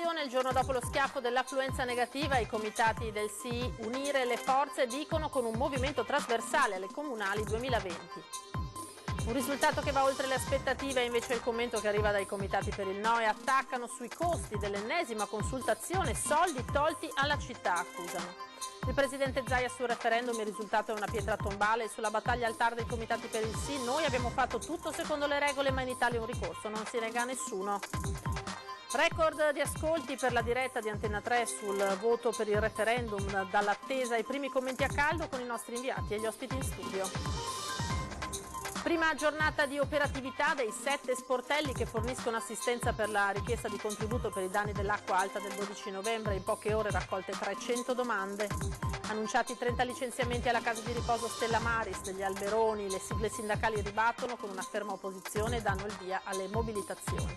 separazione il giorno dopo lo schiaffo dell'affluenza negativa, i comitati del sì, unire le forze, dicono, con un movimento trasversale alle comunali 2020. Un risultato che va oltre le aspettative è invece il commento che arriva dai comitati per il no e attaccano sui costi dell'ennesima consultazione, soldi tolti alla città, accusano. Il presidente Zaia sul referendum, il risultato è una pietra tombale. Sulla battaglia al TAR dei comitati per il sì, noi abbiamo fatto tutto secondo le regole, ma in Italia un ricorso non si nega a nessuno. Record di ascolti per la diretta di Antenna 3 sul voto per il referendum, dall'attesa ai primi commenti a caldo con i nostri inviati e gli ospiti in studio. Prima giornata di operatività dei 7 sportelli che forniscono assistenza per la richiesta di contributo per i danni dell'acqua alta del 12 novembre. In poche ore raccolte 300 domande. Annunciati 30 licenziamenti alla casa di riposo Stella Maris degli Alberoni. Le sigle sindacali ribattono con una ferma opposizione e danno il via alle mobilitazioni.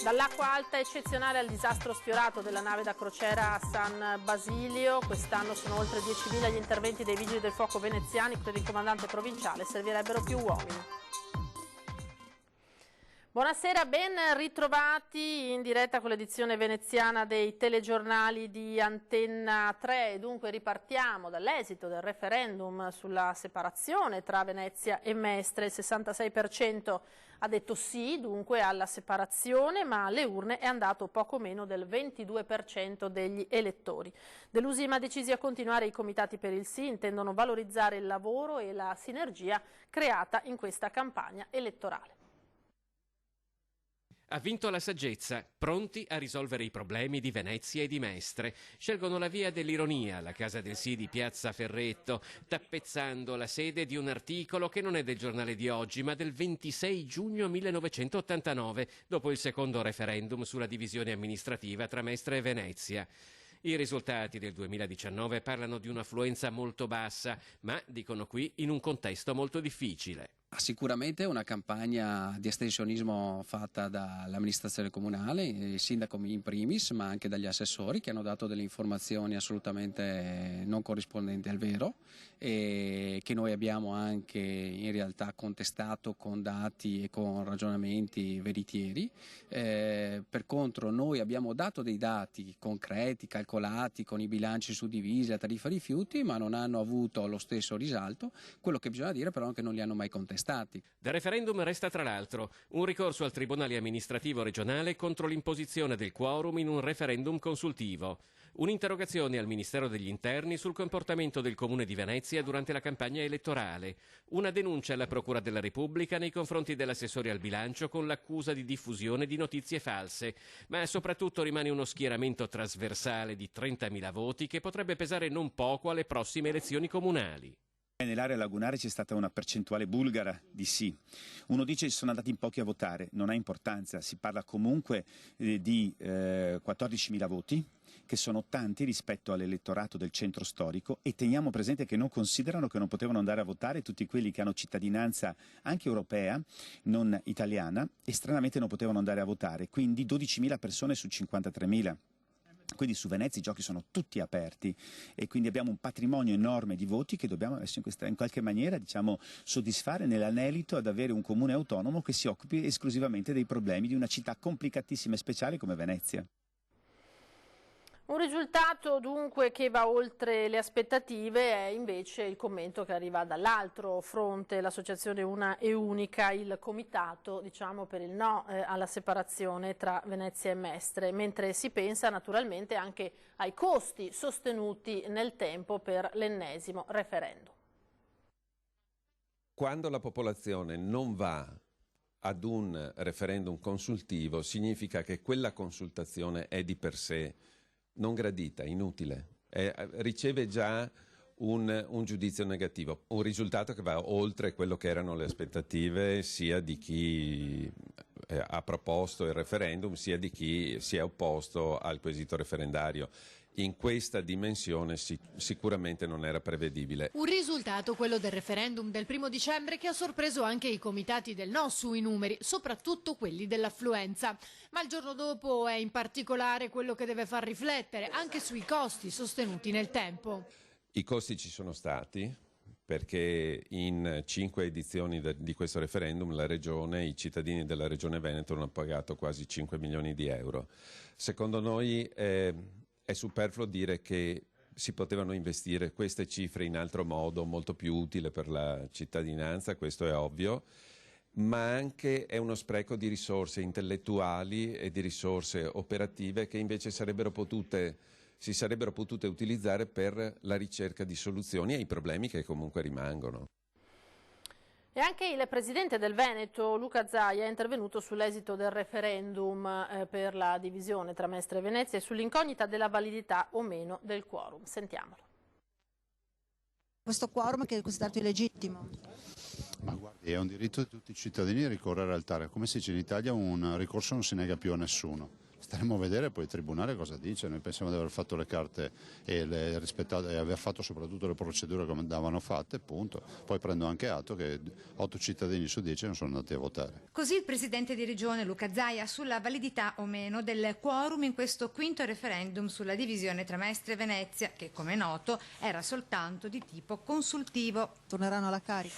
Dall'acqua alta eccezionale al disastro sfiorato della nave da crociera a San Basilio, quest'anno sono oltre 10.000 gli interventi dei vigili del fuoco veneziani, per il comandante provinciale servirebbero più uomini. Buonasera, ben ritrovati in diretta con l'edizione veneziana dei telegiornali di Antenna 3. Dunque ripartiamo dall'esito del referendum sulla separazione tra Venezia e Mestre. Il 66% ha detto sì dunque alla separazione, ma alle urne è andato poco meno del 22% degli elettori. Delusi ma decisi a continuare, i comitati per il sì intendono valorizzare il lavoro e la sinergia creata in questa campagna elettorale. Ha vinto la saggezza, pronti a risolvere i problemi di Venezia e di Mestre. Scelgono la via dell'ironia, la casa del sì di Piazza Ferretto, tappezzando la sede di un articolo che non è del giornale di oggi, ma del 26 giugno 1989, dopo il secondo referendum sulla divisione amministrativa tra Mestre e Venezia. I risultati del 2019 parlano di un'affluenza molto bassa, ma, dicono qui, in un contesto molto difficile. Sicuramente una campagna di astensionismo fatta dall'amministrazione comunale, il sindaco in primis, ma anche dagli assessori che hanno dato delle informazioni assolutamente non corrispondenti al vero e che noi abbiamo anche in realtà contestato con dati e con ragionamenti veritieri. Per contro noi abbiamo dato dei dati concreti, calcolati con i bilanci suddivisi, la tariffa rifiuti, ma non hanno avuto lo stesso risalto. Quello che bisogna dire però è che non li hanno mai contestati. Dal referendum resta tra l'altro un ricorso al Tribunale amministrativo regionale contro l'imposizione del quorum in un referendum consultivo, un'interrogazione al Ministero degli Interni sul comportamento del Comune di Venezia durante la campagna elettorale, una denuncia alla Procura della Repubblica nei confronti dell'assessore al bilancio con l'accusa di diffusione di notizie false, ma soprattutto rimane uno schieramento trasversale di 30.000 voti che potrebbe pesare non poco alle prossime elezioni comunali. Nell'area lagunare c'è stata una percentuale bulgara di sì. Uno dice che sono andati in pochi a votare, non ha importanza, si parla comunque di 14.000 voti, che sono tanti rispetto all'elettorato del centro storico, e teniamo presente che non considerano che non potevano andare a votare tutti quelli che hanno cittadinanza anche europea, non italiana, e stranamente non potevano andare a votare, quindi 12.000 persone su 53.000. Quindi su Venezia i giochi sono tutti aperti e quindi abbiamo un patrimonio enorme di voti che dobbiamo adesso in qualche maniera soddisfare nell'anelito ad avere un comune autonomo che si occupi esclusivamente dei problemi di una città complicatissima e speciale come Venezia. Un risultato dunque che va oltre le aspettative è invece il commento che arriva dall'altro fronte, l'associazione Una e Unica, il comitato per il no alla separazione tra Venezia e Mestre, mentre si pensa naturalmente anche ai costi sostenuti nel tempo per l'ennesimo referendum. Quando la popolazione non va ad un referendum consultivo significa che quella consultazione è di per sé non gradita, inutile, riceve già un giudizio negativo, un risultato che va oltre quello che erano le aspettative sia di chi ha proposto il referendum sia di chi si è opposto al quesito referendario. In questa dimensione sicuramente non era prevedibile. Un risultato, quello del referendum del 1° dicembre, che ha sorpreso anche i comitati del no sui numeri, soprattutto quelli dell'affluenza. Ma il giorno dopo è in particolare quello che deve far riflettere anche sui costi sostenuti nel tempo. I costi ci sono stati perché in 5 edizioni di questo referendum i cittadini della Regione Veneto hanno pagato quasi 5 milioni di euro. Secondo noi è superfluo dire che si potevano investire queste cifre in altro modo, molto più utile per la cittadinanza, questo è ovvio, ma anche è uno spreco di risorse intellettuali e di risorse operative che invece si sarebbero potute utilizzare per la ricerca di soluzioni ai problemi che comunque rimangono. E anche il presidente del Veneto, Luca Zaia, è intervenuto sull'esito del referendum per la divisione tra Mestre e Venezia e sull'incognita della validità o meno del quorum. Sentiamolo. Questo quorum che è considerato illegittimo? Ma guardi, è un diritto di tutti i cittadini di ricorrere al TAR. Come si dice in Italia, un ricorso non si nega più a nessuno. Staremo a vedere poi il Tribunale cosa dice. Noi pensiamo di aver fatto le carte e aver fatto soprattutto le procedure come andavano fatte, punto. Poi prendo anche atto che 8 cittadini su 10 non sono andati a votare. Così il presidente di regione Luca Zaia sulla validità o meno del quorum in questo quinto referendum sulla divisione tra Mestre e Venezia, che come è noto era soltanto di tipo consultivo. Torneranno alla carica?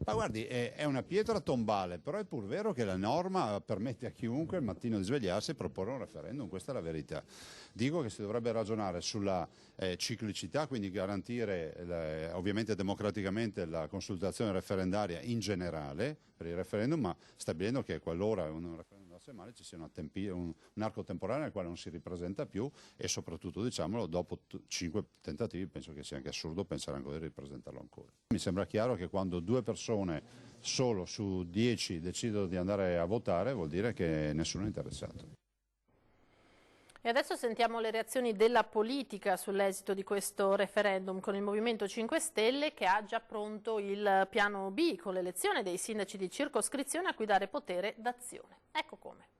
Ma guardi, è una pietra tombale, però è pur vero che la norma permette a chiunque il mattino di svegliarsi e proporre un referendum, questa è la verità. Dico che si dovrebbe ragionare sulla ciclicità, quindi garantire ovviamente democraticamente la consultazione referendaria in generale per il referendum, ma stabilendo che qualora un referendum andasse male ci sia un arco temporale nel quale non si ripresenta più e soprattutto, diciamolo, dopo 5 tentativi penso che sia anche assurdo pensare ancora di ripresentarlo ancora. Mi sembra chiaro che quando 2 persone solo su 10 decidono di andare a votare vuol dire che nessuno è interessato. E adesso sentiamo le reazioni della politica sull'esito di questo referendum con il Movimento 5 Stelle che ha già pronto il piano B con l'elezione dei sindaci di circoscrizione a cui dare potere d'azione. Ecco come.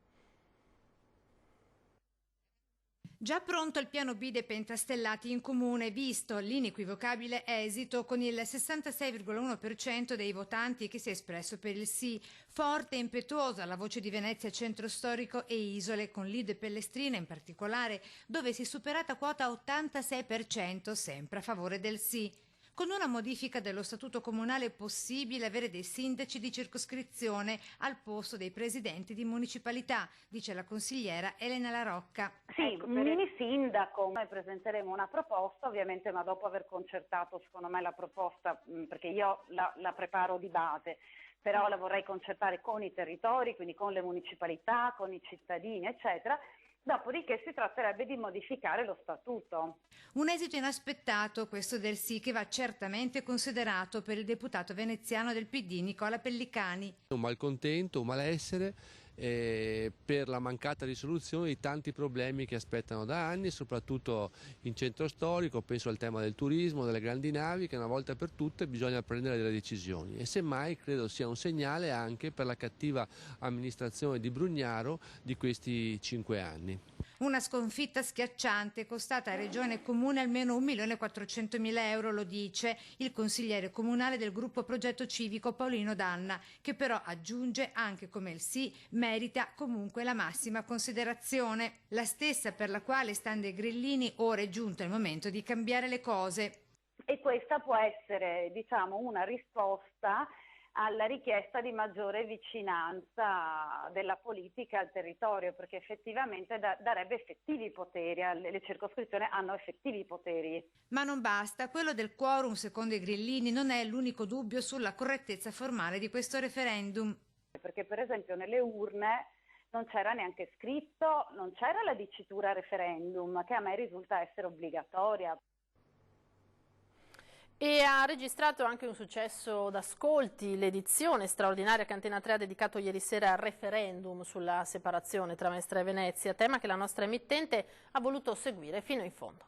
Già pronto il piano B dei pentastellati in comune, visto l'inequivocabile esito con il 66,1% dei votanti che si è espresso per il sì. Forte e impetuosa la voce di Venezia Centro Storico e Isole, con Lide Pellestrina in particolare, dove si è superata quota 86% sempre a favore del sì. Con una modifica dello statuto comunale è possibile avere dei sindaci di circoscrizione al posto dei presidenti di municipalità, dice la consigliera Elena La Rocca. Sì, mini sindaco. Noi presenteremo una proposta, ovviamente, ma dopo aver concertato, secondo me, la proposta, perché io la preparo di base, però la vorrei concertare con i territori, quindi con le municipalità, con i cittadini, eccetera. Dopodiché si tratterebbe di modificare lo statuto. Un esito inaspettato questo del sì, che va certamente considerato per il deputato veneziano del PD Nicola Pellicani. Un malcontento, un malessere per la mancata risoluzione di tanti problemi che aspettano da anni, soprattutto in centro storico. Penso al tema del turismo, delle grandi navi, che una volta per tutte bisogna prendere delle decisioni, e semmai credo sia un segnale anche per la cattiva amministrazione di Brugnaro di questi 5 anni. Una sconfitta schiacciante, costata a Regione e Comune almeno 1.400.000 euro, lo dice il consigliere comunale del gruppo Progetto Civico Paolino Danna, che però aggiunge anche come il sì merita comunque la massima considerazione, la stessa per la quale, stando ai grillini, ora è giunto il momento di cambiare le cose. E questa può essere, diciamo, una risposta alla richiesta di maggiore vicinanza della politica al territorio, perché effettivamente darebbe effettivi poteri, le circoscrizioni hanno effettivi poteri. Ma non basta, quello del quorum, secondo i grillini, non è l'unico dubbio sulla correttezza formale di questo referendum. Perché per esempio nelle urne non c'era neanche scritto, non c'era la dicitura referendum, che a me risulta essere obbligatoria. E ha registrato anche un successo d'ascolti l'edizione straordinaria che Antena 3 ha dedicato ieri sera al referendum sulla separazione tra Mestre e Venezia, tema che la nostra emittente ha voluto seguire fino in fondo.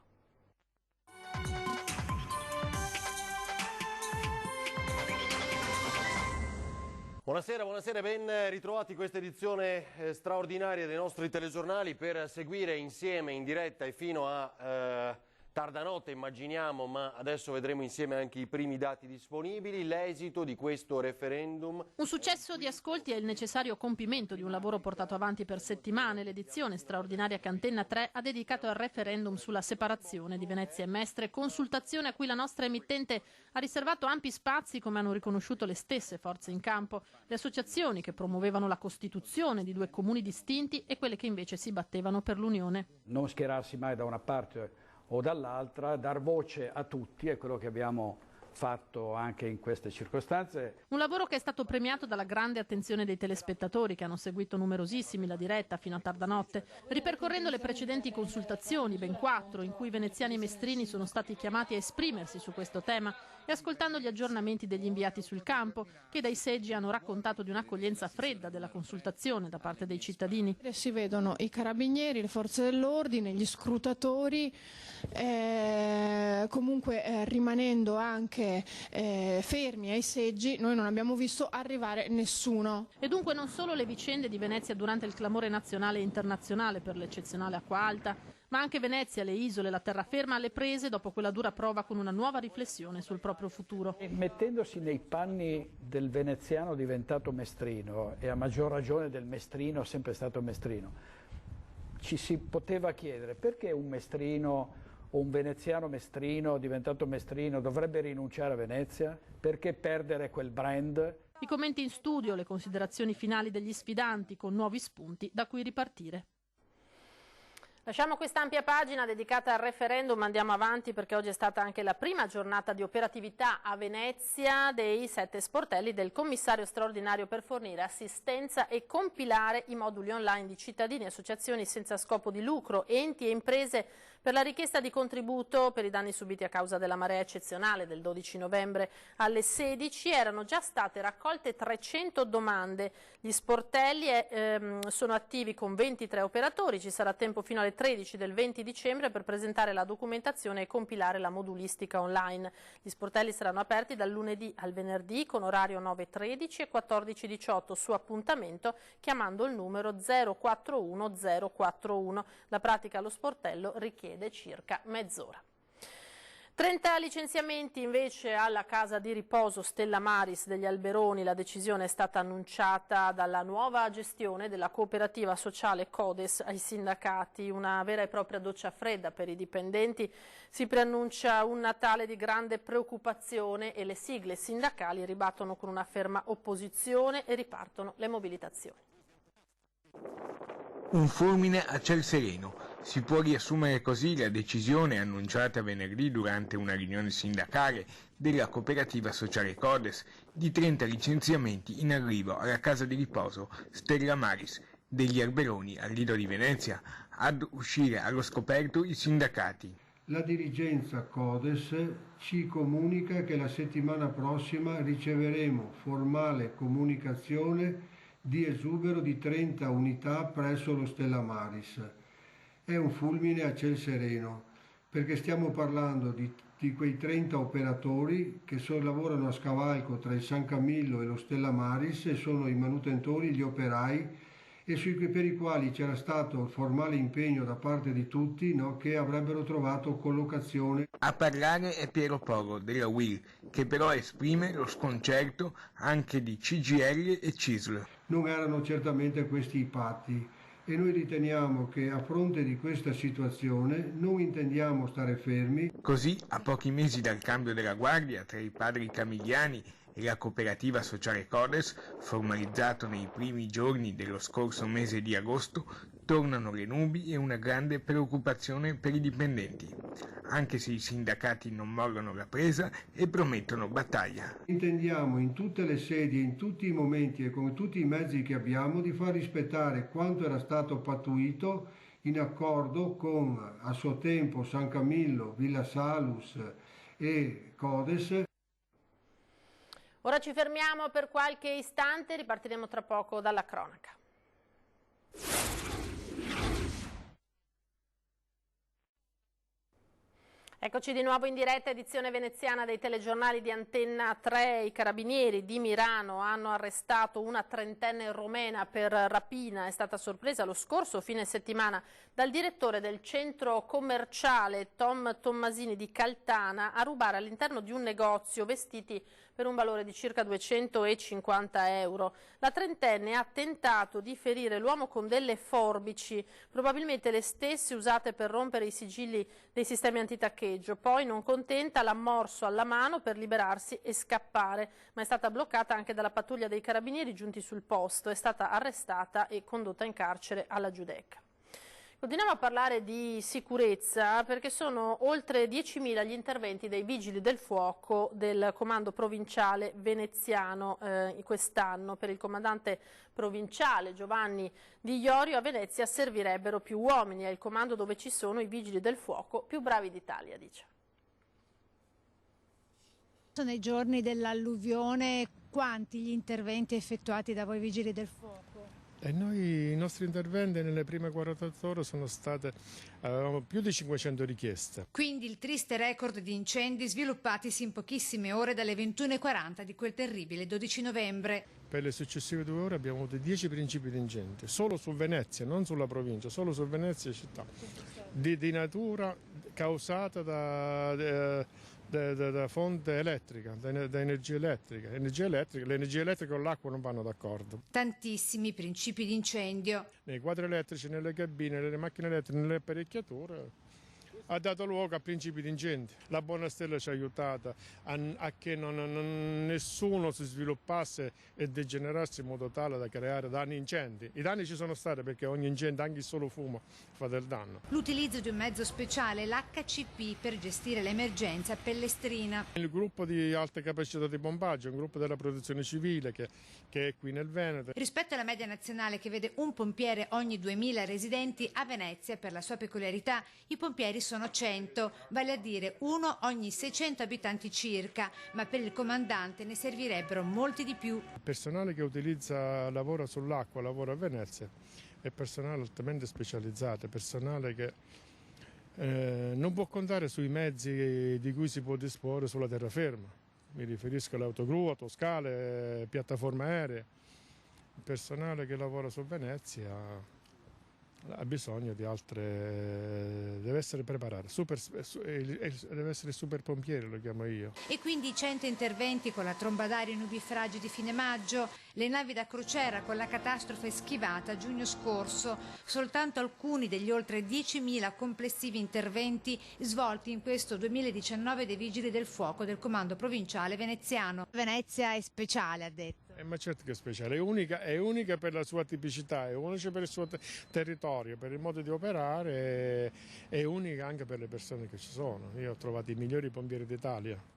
Buonasera, ben ritrovati questa edizione straordinaria dei nostri telegiornali per seguire insieme in diretta e fino a tarda notte immaginiamo, ma adesso vedremo insieme anche i primi dati disponibili, l'esito di questo referendum. Un successo di ascolti è il necessario compimento di un lavoro portato avanti per settimane. L'edizione straordinaria che Antenna 3 ha dedicato al referendum sulla separazione di Venezia e Mestre, consultazione a cui la nostra emittente ha riservato ampi spazi, come hanno riconosciuto le stesse forze in campo, le associazioni che promuovevano la costituzione di due comuni distinti e quelle che invece si battevano per l'unione. Non schierarsi mai da una parte o dall'altra, dar voce a tutti, è quello che abbiamo fatto anche in queste circostanze. Un lavoro che è stato premiato dalla grande attenzione dei telespettatori, che hanno seguito numerosissimi la diretta fino a tarda notte, ripercorrendo le precedenti consultazioni, ben 4, in cui veneziani e mestrini sono stati chiamati a esprimersi su questo tema, e ascoltando gli aggiornamenti degli inviati sul campo, che dai seggi hanno raccontato di un'accoglienza fredda della consultazione da parte dei cittadini. Si vedono i carabinieri, le forze dell'ordine, gli scrutatori, comunque rimanendo anche fermi ai seggi. Noi non abbiamo visto arrivare nessuno. E dunque non solo le vicende di Venezia durante il clamore nazionale e internazionale per l'eccezionale acqua alta, ma anche Venezia, le isole, la terraferma alle prese dopo quella dura prova con una nuova riflessione sul proprio futuro. Mettendosi nei panni del veneziano diventato mestrino, e a maggior ragione del mestrino sempre stato mestrino, ci si poteva chiedere perché un mestrino o un veneziano mestrino diventato mestrino dovrebbe rinunciare a Venezia? Perché perdere quel brand? I commenti in studio, le considerazioni finali degli sfidanti con nuovi spunti da cui ripartire. Lasciamo quest'ampia pagina dedicata al referendum, andiamo avanti perché oggi è stata anche la prima giornata di operatività a Venezia dei 7 sportelli del commissario straordinario per fornire assistenza e compilare i moduli online di cittadini e associazioni senza scopo di lucro, enti e imprese per la richiesta di contributo per i danni subiti a causa della marea eccezionale del 12 novembre alle 16. Erano già state raccolte 300 domande. Gli sportelli sono attivi con 23 operatori, ci sarà tempo fino alle 13 del 20 dicembre per presentare la documentazione e compilare la modulistica online. Gli sportelli saranno aperti dal lunedì al venerdì con orario 9:13 e 14:18 su appuntamento chiamando il numero 041041. La pratica allo sportello richiede circa mezz'ora. 30 licenziamenti invece alla casa di riposo Stella Maris degli Alberoni. La decisione è stata annunciata dalla nuova gestione della cooperativa sociale Codes ai sindacati. Una vera e propria doccia fredda per i dipendenti. Si preannuncia un Natale di grande preoccupazione e le sigle sindacali ribattono con una ferma opposizione e ripartono le mobilitazioni. Un fulmine a ciel sereno. Si può riassumere così la decisione annunciata venerdì durante una riunione sindacale della cooperativa sociale Codes di 30 licenziamenti in arrivo alla casa di riposo Stella Maris degli Alberoni al Lido di Venezia, ad uscire allo scoperto i sindacati. La dirigenza Codes ci comunica che la settimana prossima riceveremo formale comunicazione di esubero di 30 unità presso lo Stella Maris. È un fulmine a ciel sereno, perché stiamo parlando di quei 30 operatori che lavorano a scavalco tra il San Camillo e lo Stella Maris e sono i manutentori, gli operai, e per i quali c'era stato il formale impegno da parte di tutti, no, che avrebbero trovato collocazione. A parlare è Piero Porro della UIL, che però esprime lo sconcerto anche di CGIL e CISL. Non erano certamente questi i patti e noi riteniamo che a fronte di questa situazione non intendiamo stare fermi. Così, a pochi mesi dal cambio della guardia tra i padri Camigliani e la cooperativa sociale Codes, formalizzato nei primi giorni dello scorso mese di agosto, tornano le nubi e una grande preoccupazione per i dipendenti, anche se i sindacati non mollano la presa e promettono battaglia. Intendiamo in tutte le sedi, in tutti i momenti e con tutti i mezzi che abbiamo di far rispettare quanto era stato pattuito in accordo con a suo tempo San Camillo, Villa Salus e Codes. Ora ci fermiamo per qualche istante, ripartiremo tra poco dalla cronaca. Eccoci di nuovo in diretta, edizione veneziana dei telegiornali di Antenna 3. I carabinieri di Milano hanno arrestato una trentenne romena per rapina. È stata sorpresa lo scorso fine settimana dal direttore del centro commerciale Tom Tommasini di Caltana a rubare all'interno di un negozio vestiti per un valore di circa 250 euro. La trentenne ha tentato di ferire l'uomo con delle forbici, probabilmente le stesse usate per rompere i sigilli dei sistemi antitaccheggio. Poi, non contenta, l'ha morso alla mano per liberarsi e scappare, ma è stata bloccata anche dalla pattuglia dei carabinieri giunti sul posto. È stata arrestata e condotta in carcere alla Giudecca. Continuiamo a parlare di sicurezza perché sono oltre 10.000 gli interventi dei vigili del fuoco del comando provinciale veneziano quest'anno. Per il comandante provinciale Giovanni Di Iorio a Venezia servirebbero più uomini, è il comando dove ci sono i vigili del fuoco più bravi d'Italia, dice. Nei giorni dell'alluvione, quanti gli interventi effettuati da voi vigili del fuoco? E noi, i nostri interventi nelle prime 48 ore avevamo più di 500 richieste. Quindi il triste record di incendi sviluppatisi in pochissime ore dalle 21:40 di quel terribile 12 novembre. Per le successive 2 ore abbiamo avuto 10 principi di incendi, solo su Venezia, non sulla provincia, solo su Venezia città, di natura causata da fonte elettrica, da energia elettrica. L'energia elettrica con l'acqua non vanno d'accordo. Tantissimi principi di incendio. Nei quadri elettrici, nelle cabine, nelle macchine elettriche, nelle apparecchiature ha dato luogo a principi di incendi. La Buona Stella ci ha aiutato a che nessuno si sviluppasse e degenerasse in modo tale da creare danni incendi. I danni ci sono stati perché ogni incendio, anche il solo fumo, fa del danno. L'utilizzo di un mezzo speciale, l'HCP, per gestire l'emergenza a Pellestrina. Il gruppo di alta capacità di pompaggio, un gruppo della protezione civile che è qui nel Veneto. Rispetto alla media nazionale che vede un pompiere ogni 2000 residenti, a Venezia, per la sua peculiarità, i pompieri sono 100, vale a dire uno ogni 600 abitanti circa, ma per il comandante ne servirebbero molti di più. Il personale che lavora sull'acqua, lavora a Venezia, è personale altamente specializzato, personale che non può contare sui mezzi di cui si può disporre sulla terraferma. Mi riferisco alle autogru, autoscale, piattaforme aeree. Il personale che lavora su Venezia ha bisogno di altre, deve essere preparato, deve essere super pompiere, lo chiamo io. E quindi 100 interventi con la tromba d'aria e nubifragi di fine maggio, le navi da crociera con la catastrofe schivata a giugno scorso, soltanto alcuni degli oltre 10.000 complessivi interventi svolti in questo 2019 dei Vigili del Fuoco del Comando Provinciale Veneziano. Venezia è speciale, ha detto. Ma certo che è speciale, è unica per la sua tipicità, è unica per il suo territorio, per il modo di operare, è unica anche per le persone che ci sono. Io ho trovato i migliori pompieri d'Italia.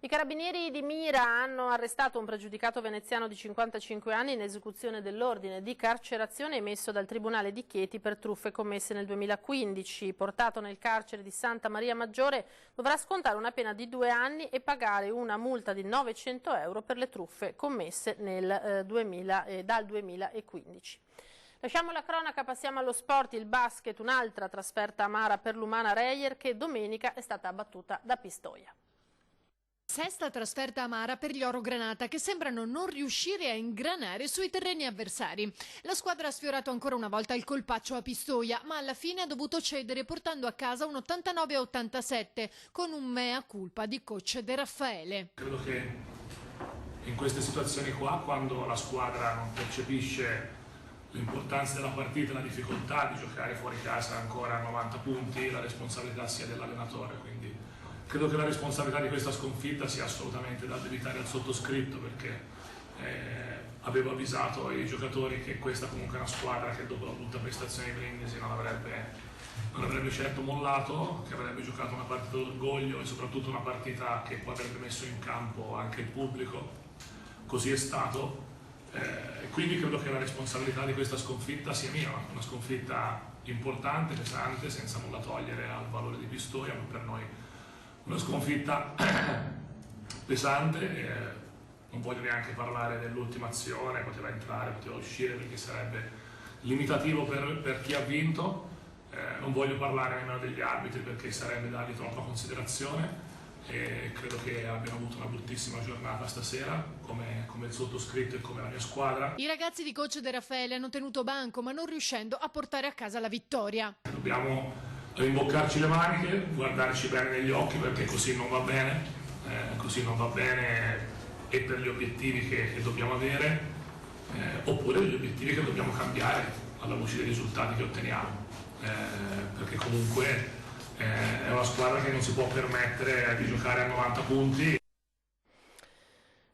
I carabinieri di Mira hanno arrestato un pregiudicato veneziano di 55 anni in esecuzione dell'ordine di carcerazione emesso dal Tribunale di Chieti per truffe commesse nel 2015. Portato nel carcere di Santa Maria Maggiore, dovrà scontare una pena di 2 anni e pagare una multa di 900 euro per le truffe commesse dal 2015. Lasciamo la cronaca, passiamo allo sport. Il basket, un'altra trasferta amara per l'Umana Reyer che domenica è stata abbattuta da Pistoia. Sesta trasferta amara per gli Oro Granata che sembrano non riuscire a ingranare sui terreni avversari. La squadra ha sfiorato ancora una volta il colpaccio a Pistoia, ma alla fine ha dovuto cedere portando a casa un 89-87 con un mea culpa di coach De Raffaele. Credo che in queste situazioni qua, quando la squadra non percepisce l'importanza della partita e la difficoltà di giocare fuori casa ancora a 90 punti, la responsabilità sia dell'allenatore, quindi credo che la responsabilità di questa sconfitta sia assolutamente da addebitare al sottoscritto, perché avevo avvisato i giocatori che questa comunque è una squadra che dopo la brutta prestazione di Brindisi non avrebbe certo mollato, che avrebbe giocato una partita d'orgoglio e soprattutto una partita che poi avrebbe messo in campo anche il pubblico. Così è stato. Quindi credo che la responsabilità di questa sconfitta sia mia, una sconfitta importante, pesante, senza nulla togliere al valore di Pistoia, ma per noi una sconfitta pesante. Non voglio neanche parlare dell'ultima azione, poteva entrare, poteva uscire, perché sarebbe limitativo per chi ha vinto. Non voglio parlare nemmeno degli arbitri perché sarebbe dargli troppa considerazione e credo che abbiano avuto una bruttissima giornata stasera, come il sottoscritto e come la mia squadra. I ragazzi di coach De Raffaele hanno tenuto banco, ma non riuscendo a portare a casa la vittoria. Dobbiamo rimboccarci le maniche, guardarci bene negli occhi perché così non va bene, e per gli obiettivi che dobbiamo avere, oppure gli obiettivi che dobbiamo cambiare alla luce dei risultati che otteniamo. Perché comunque è una squadra che non si può permettere di giocare a 90 punti.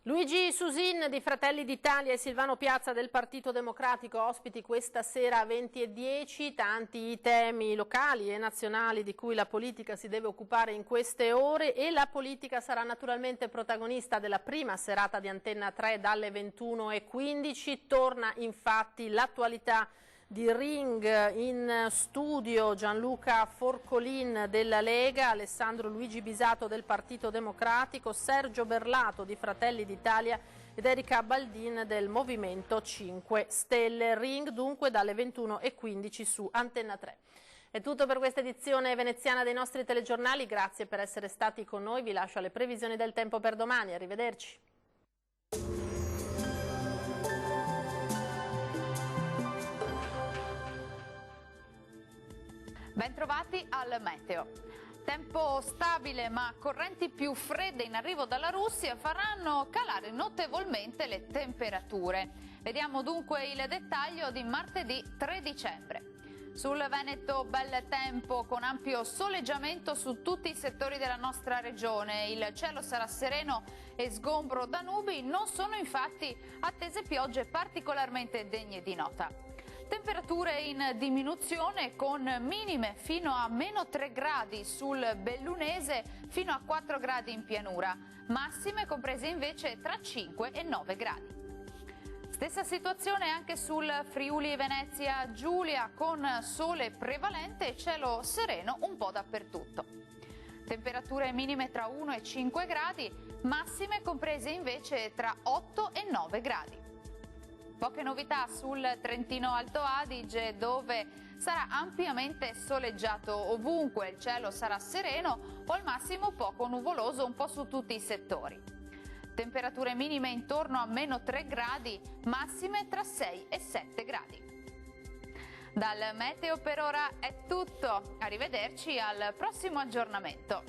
Luigi Susin di Fratelli d'Italia e Silvano Piazza del Partito Democratico ospiti questa sera a 20:10, tanti i temi locali e nazionali di cui la politica si deve occupare in queste ore e la politica sarà naturalmente protagonista della prima serata di Antenna 3 dalle 21:15. Torna infatti l'attualità di Ring, in studio Gianluca Forcolin della Lega, Alessandro Luigi Bisato del Partito Democratico, Sergio Berlato di Fratelli d'Italia ed Erika Baldin del Movimento 5 Stelle. Ring dunque dalle 21:15 su Antenna 3. È tutto per questa edizione veneziana dei nostri telegiornali, grazie per essere stati con noi, vi lascio alle previsioni del tempo per domani, arrivederci. Bentrovati al meteo. Tempo stabile ma correnti più fredde in arrivo dalla Russia faranno calare notevolmente le temperature. Vediamo dunque il dettaglio di martedì 3 dicembre. Sul Veneto bel tempo con ampio soleggiamento su tutti i settori della nostra regione. Il cielo sarà sereno e sgombro da nubi, non sono infatti attese piogge particolarmente degne di nota. Temperature in diminuzione con minime fino a -3 gradi sul Bellunese, fino a 4 gradi in pianura, massime comprese invece tra 5 e 9 gradi. Stessa situazione anche sul Friuli Venezia Giulia, con sole prevalente e cielo sereno un po' dappertutto. Temperature minime tra 1 e 5 gradi, massime comprese invece tra 8 e 9 gradi. Poche novità sul Trentino Alto Adige, dove sarà ampiamente soleggiato ovunque, il cielo sarà sereno o al massimo poco nuvoloso un po' su tutti i settori. Temperature minime intorno a -3 gradi, massime tra 6 e 7 gradi. Dal meteo per ora è tutto, arrivederci al prossimo aggiornamento.